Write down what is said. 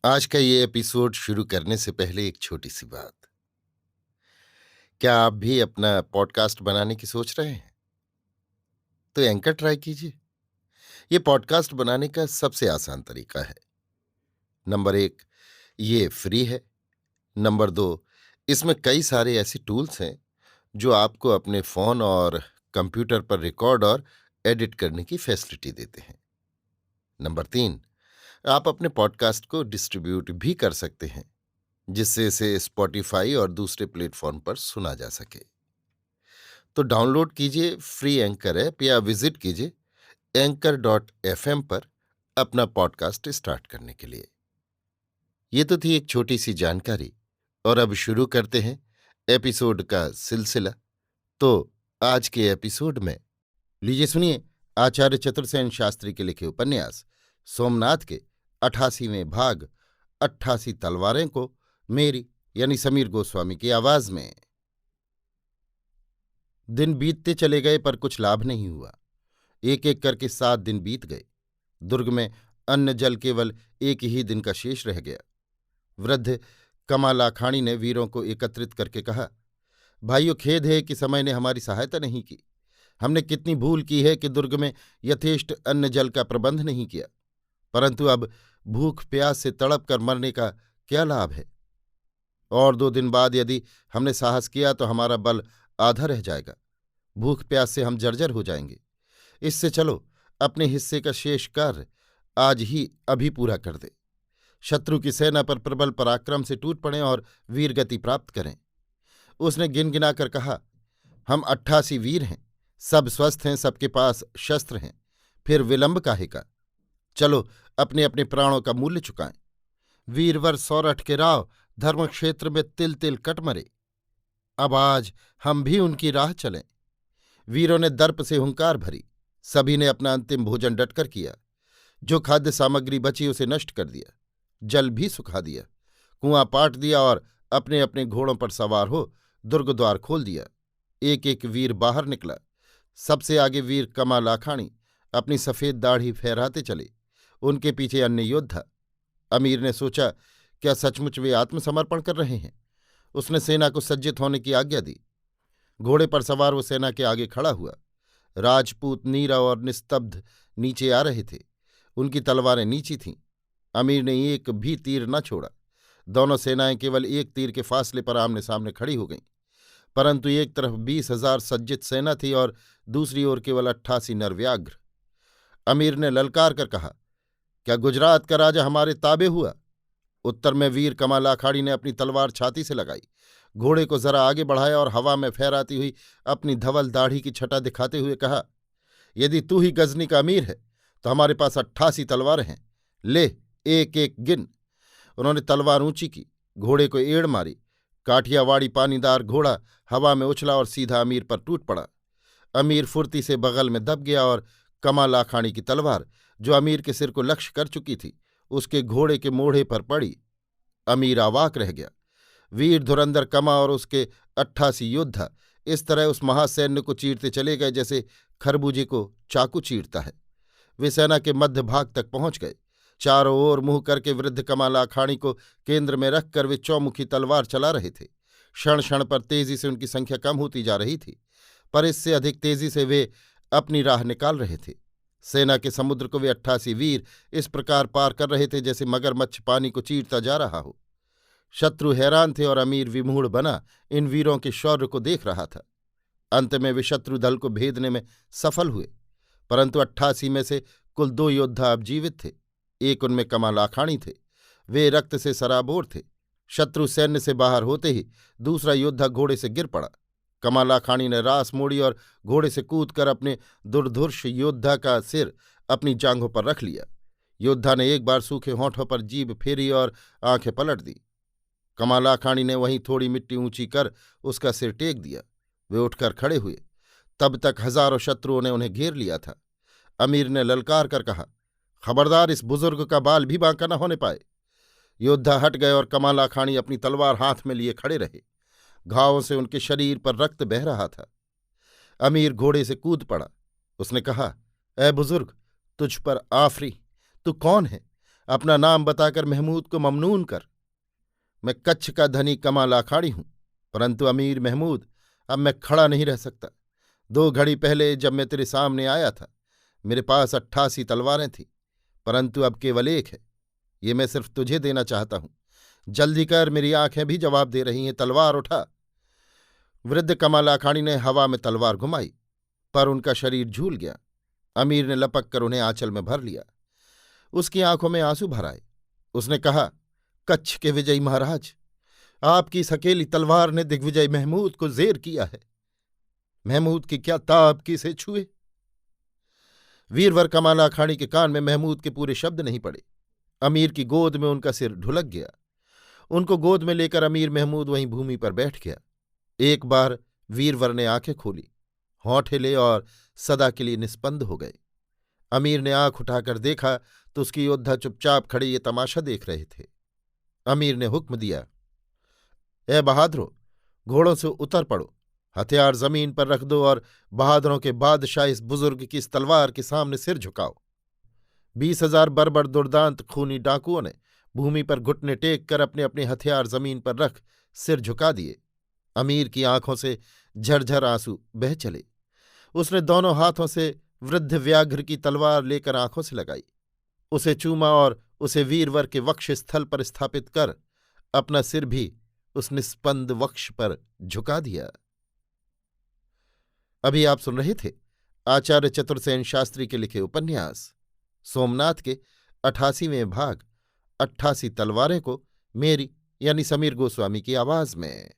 आज का ये एपिसोड शुरू करने से पहले एक छोटी सी बात। क्या आप भी अपना पॉडकास्ट बनाने की सोच रहे हैं? तो एंकर ट्राई कीजिए। ये पॉडकास्ट बनाने का सबसे आसान तरीका है। नंबर 1, ये फ्री है। नंबर 2, इसमें कई सारे ऐसे टूल्स हैं जो आपको अपने फोन और कंप्यूटर पर रिकॉर्ड और एडिट करने की फैसिलिटी देते हैं। नंबर 3, आप अपने पॉडकास्ट को डिस्ट्रीब्यूट भी कर सकते हैं, जिससे इसे स्पॉटिफाई और दूसरे प्लेटफॉर्म पर सुना जा सके। तो डाउनलोड कीजिए फ्री एंकर ऐप या विजिट कीजिए anchor.fm पर अपना पॉडकास्ट स्टार्ट करने के लिए। ये तो थी एक छोटी सी जानकारी, और अब शुरू करते हैं एपिसोड का सिलसिला। तो आज के एपिसोड में लीजिए सुनिए आचार्य चतुर्सेन शास्त्री के लिखे उपन्यास सोमनाथ के 88वें भाग 88 तलवारें को मेरी यानी समीर गोस्वामी की आवाज में। दिन बीतते चले गए पर कुछ लाभ नहीं हुआ। एक एक करके 7 दिन बीत गए। दुर्ग में अन्न जल केवल एक ही दिन का शेष रह गया। वृद्ध कमालाखाणी ने वीरों को एकत्रित करके कहा, भाइयों, खेद है कि समय ने हमारी सहायता नहीं की। हमने कितनी भूल की है कि दुर्ग में यथेष्ट अन्न जल का प्रबंध नहीं किया। परंतु अब भूख प्यास से तड़प कर मरने का क्या लाभ है? और 2 दिन बाद यदि हमने साहस किया तो हमारा बल आधा रह जाएगा। भूख प्यास से हम जर्जर हो जाएंगे। इससे चलो अपने हिस्से का शेष कार्य आज ही अभी पूरा कर दे। शत्रु की सेना पर प्रबल पराक्रम से टूट पड़ें और वीरगति प्राप्त करें। उसने गिनगिना कर कहा, हम 88 वीर हैं, सब स्वस्थ हैं, सबके पास शस्त्र हैं, फिर विलंब काहे का? चलो अपने अपने प्राणों का मूल्य चुकाएं। वीरवर सौरठ के राव धर्मक्षेत्र में तिल तिल कट मरे। अब आज हम भी उनकी राह चलें। वीरों ने दर्प से हुंकार भरी। सभी ने अपना अंतिम भोजन डटकर किया। जो खाद्य सामग्री बची उसे नष्ट कर दिया, जल भी सुखा दिया, कुआं पाट दिया और अपने अपने घोड़ों पर सवार हो दुर्ग द्वार खोल दिया। एक एक वीर बाहर निकला। सबसे आगे वीर कमालाखाणी अपनी सफेद दाढ़ी फहराते चले। उनके पीछे अन्य योद्धा। अमीर ने सोचा, क्या सचमुच वे आत्मसमर्पण कर रहे हैं? उसने सेना को सज्जित होने की आज्ञा दी। घोड़े पर सवार वो सेना के आगे खड़ा हुआ। राजपूत नीरव और निस्तब्ध नीचे आ रहे थे। उनकी तलवारें नीची थीं। अमीर ने एक भी तीर न छोड़ा। दोनों सेनाएं केवल एक तीर के फासले पर आमने सामने खड़ी हो गईं। परंतु एक तरफ 20,000 सज्जित सेना थी और दूसरी ओर केवल 88 नरव्याघ्र। अमीर ने ललकार कर कहा, क्या गुजरात का राजा हमारे ताबे हुआ? उत्तर में वीर कमाल अखाड़ी ने अपनी तलवार छाती से लगाई, घोड़े को जरा आगे बढ़ाया और हवा में फहराती हुई अपनी धवल दाढ़ी की छटा दिखाते हुए कहा, यदि तू ही गजनी का अमीर है तो हमारे पास 88 तलवारें हैं। ले, एक एक गिन। उन्होंने तलवार ऊंची की, घोड़े को एड़ मारी। काठियावाड़ी पानीदार घोड़ा हवा में उछला और सीधा अमीर पर टूट पड़ा। अमीर फुर्ती से बगल में दब गया और कमाल आखाणी की तलवार, जो अमीर के सिर को लक्ष्य कर चुकी थी, उसके घोड़े के मोढ़े पर पड़ी। अमीर अवाक रह गया। वीर धुरंधर कमा और उसके 88 योद्धा इस तरह उस महासैन्य को चीरते चले गए जैसे खरबूजे को चाकू चीरता है। वे सेना के मध्य भाग तक पहुंच गए। चारों ओर मुंह करके वृद्ध कमाल आखाणी को केंद्र में रखकर वे चौमुखी तलवार चला रहे थे। क्षण क्षण पर तेजी से उनकी संख्या कम होती जा रही थी, पर इससे अधिक तेजी से वे अपनी राह निकाल रहे थे। सेना के समुद्र को वे 88 वीर इस प्रकार पार कर रहे थे जैसे मगरमच्छ पानी को चीरता जा रहा हो। शत्रु हैरान थे और अमीर विमूढ़ बना इन वीरों के शौर्य को देख रहा था। अंत में वे शत्रु दल को भेदने में सफल हुए, परंतु 88 में से कुल 2 योद्धा अब जीवित थे। एक उनमें कमाल आखाणी थे। वे रक्त से सराबोर थे। शत्रु सैन्य से बाहर होते ही दूसरा योद्धा घोड़े से गिर पड़ा। कमाल आखाणी ने रास मोड़ी और घोड़े से कूदकर अपने दुर्धुर्ष योद्धा का सिर अपनी जांघों पर रख लिया। योद्धा ने एक बार सूखे होंठों पर जीभ फेरी और आंखें पलट दी। कमाल आखाणी ने वहीं थोड़ी मिट्टी ऊंची कर उसका सिर टेक दिया। वे उठकर खड़े हुए। तब तक हजारों शत्रुओं ने उन्हें घेर लिया था। अमीर ने ललकार कर कहा, खबरदार, इस बुजुर्ग का बाल भी बांका न होने पाए। योद्धा हट गए और कमाल आखाणी अपनी तलवार हाथ में लिए खड़े रहे। घावों से उनके शरीर पर रक्त बह रहा था। अमीर घोड़े से कूद पड़ा। उसने कहा, ए बुजुर्ग, तुझ पर आफरी, तू कौन है? अपना नाम बताकर महमूद को ममनून कर। मैं कच्छ का धनी कमाल आखाड़ी हूं, परंतु अमीर महमूद, अब मैं खड़ा नहीं रह सकता। 2 घड़ी पहले जब मैं तेरे सामने आया था, मेरे पास 88 तलवारें थीं, परंतु अब केवल 1 है। ये मैं सिर्फ तुझे देना चाहता हूं। जल्दी कर, मेरी आंखें भी जवाब दे रही हैं, तलवार उठा। वृद्ध कमाल आखाड़ी ने हवा में तलवार घुमाई, पर उनका शरीर झूल गया। अमीर ने लपक कर उन्हें आंचल में भर लिया। उसकी आंखों में आंसू भर आए। उसने कहा, कच्छ के विजयी महाराज, आपकी इस अकेली तलवार ने दिग्विजय महमूद को जेर किया है। महमूद की क्या ताब कि इसे छुए। वीरवर कमाल आखाड़ी के कान में महमूद के पूरे शब्द नहीं पड़े। अमीर की गोद में उनका सिर ढुलक गया। उनको गोद में लेकर अमीर महमूद वहीं भूमि पर बैठ गया। एक बार वीरवर ने आंखें खोली, होंठ हिले और सदा के लिए निस्पंद हो गए। अमीर ने आंख उठाकर देखा तो उसकी योद्धा चुपचाप खड़े ये तमाशा देख रहे थे। अमीर ने हुक्म दिया, ए बहादुरों, घोड़ों से उतर पड़ो, हथियार जमीन पर रख दो और बहादुरों के बादशाह इस बुजुर्ग की इस तलवार के सामने सिर झुकाओ। 20,000 बर्बर दुर्दांत खूनी डाकुओं ने भूमि पर घुटने टेक कर अपने अपने हथियार जमीन पर रख सिर झुका दिए। अमीर की आंखों से झरझर आंसू बह चले। उसने दोनों हाथों से वृद्ध व्याघ्र की तलवार लेकर आंखों से लगाई, उसे चूमा और उसे वीरवर के वक्ष स्थल पर स्थापित कर अपना सिर भी उस निस्पंद वक्ष पर झुका दिया। अभी आप सुन रहे थे आचार्य चतुर्सेन शास्त्री के लिखे उपन्यास सोमनाथ के 88वें भाग 88 तलवारें को मेरी यानी समीर गोस्वामी की आवाज में।